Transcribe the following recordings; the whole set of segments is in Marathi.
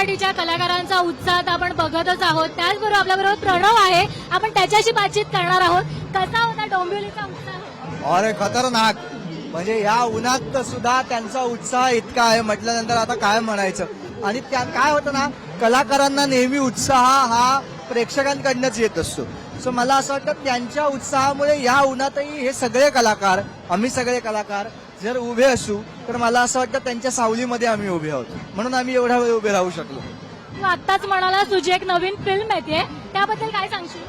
मराठीच्या कलाकारांचा उत्साह आपण बघतच आहोत. त्याचबरोबर आपल्याबरोबर प्रणव आहे, आपण त्याच्याशी बातचीत करणार आहोत. कसा होता डोंबिवलीचा उत्साह? अरे खतरनाक, म्हणजे या उन्हात सुद्धा त्यांचा उत्साह इतका आहे म्हटल्यानंतर आता काय म्हणायचं. आणि त्या काय होतं ना, कलाकारांना नेहमी उत्साह हा प्रेक्षकांकडनंच येत असतो. सो मला असं वाटतं त्यांच्या उत्साहामुळे या उन्हातही हे सगळे कलाकार, आम्ही सगळे कलाकार जर उभे असू तर मला असं वाटतं त्यांच्या सावलीमध्ये आम्ही उभे आहोत, म्हणून आम्ही एवढा वेळ उभे राहू शकलो. तू आत्ताच म्हणाला तुझी एक नवीन फिल्म येते, त्याबद्दल काय सांगशील?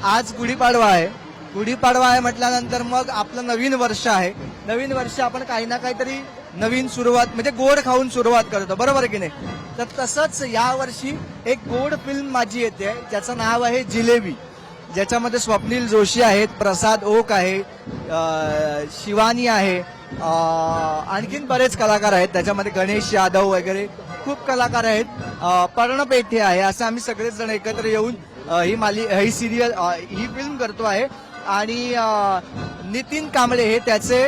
आज गुढीपाडवा आहे. गुढीपाडवा आहे म्हटल्यानंतर मग आपलं नवीन वर्ष आहे. नवीन वर्ष आपण काही ना काहीतरी नवीन सुरुवात म्हणजे गोड खाऊन सुरुवात करतो, बरोबर की नाही. तर तसंच यावर्षी एक गोड फिल्म माझी येते, ज्याचं नाव आहे जिलेबी, ज्याच्यामध्ये स्वप्नील जोशी आहेत, प्रसाद ओक आहे, शिवानी आहे, आणखीन बरेच कलाकार आहेत त्याच्यामध्ये, गणेश यादव वगैरे खूप कलाकार आहेत, पर्ण पेठे आहे. असं आम्ही सगळेच जण एकत्र येऊन ही सिरियल ही फिल्म करतो आहे. आणि नितीन कांबळे हे त्याचे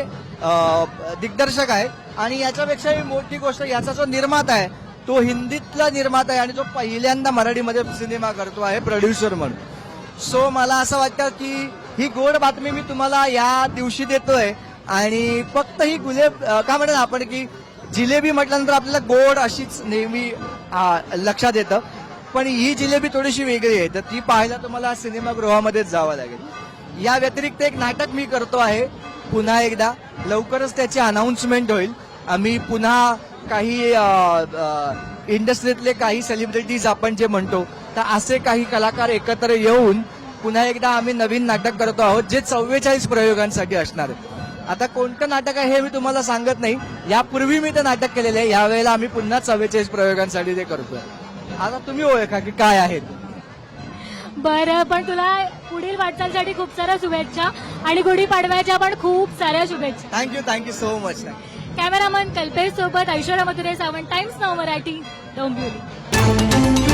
दिग्दर्शक आहेत. आणि याच्यापेक्षाही मोठी गोष्ट, याचा जो निर्माता आहे तो हिंदीतला निर्माता आहे आणि तो पहिल्यांदा मराठीमध्ये सिनेमा करतो आहे प्रोड्युसर म्हणून. सो मला असं वाटतं की ही गोड बातमी मी तुम्हाला या दिवशी देतोय. आणि फक्त ही का म्हणतो आपण की जिलेबी म्हटल्यानंतर आपल्याला गोड अशीच नेहमी लक्षात येतं, पण ही जिलेबी थोडीशी वेगळी आहे, तर ती पाहायला तुम्हाला सिनेमागृहामध्येच जावं लागेल. या व्यतिरिक्त एक नाटक मी करतो आहे पुन्हा एकदा, लवकरच त्याची अनाउन्समेंट होईल. आम्ही पुन्हा काही इंडस्ट्रीतले काही सेलिब्रिटीज आपण जे म्हणतो, तर असे काही कलाकार एकत्र येऊन पुन्हा एकदा आम्ही नवीन नाटक करतो आहोत, जे 44 प्रयोगांसाठी असणार आहे. आता कोणतं नाटक आहे हे मी तुम्हाला सांगत नाही, यापूर्वी मी ते नाटक केलेलं आहे, यावेळेला आम्ही पुन्हा 44 प्रयोगांसाठी ते करतोय. आता तुम्ही ओळखा की काय आहे. बरं, पण तुला पुढील वाटचालीसाठी खूप साऱ्या शुभेच्छा आणि गुढीपाडव्याच्या पण खूप साऱ्या शुभेच्छा. Thank you so much. Cameraman Kalpesh सोबत ऐश्वर्या मधुरे सावंत, टाइम्स नाऊ मराठी, डोंबिवली.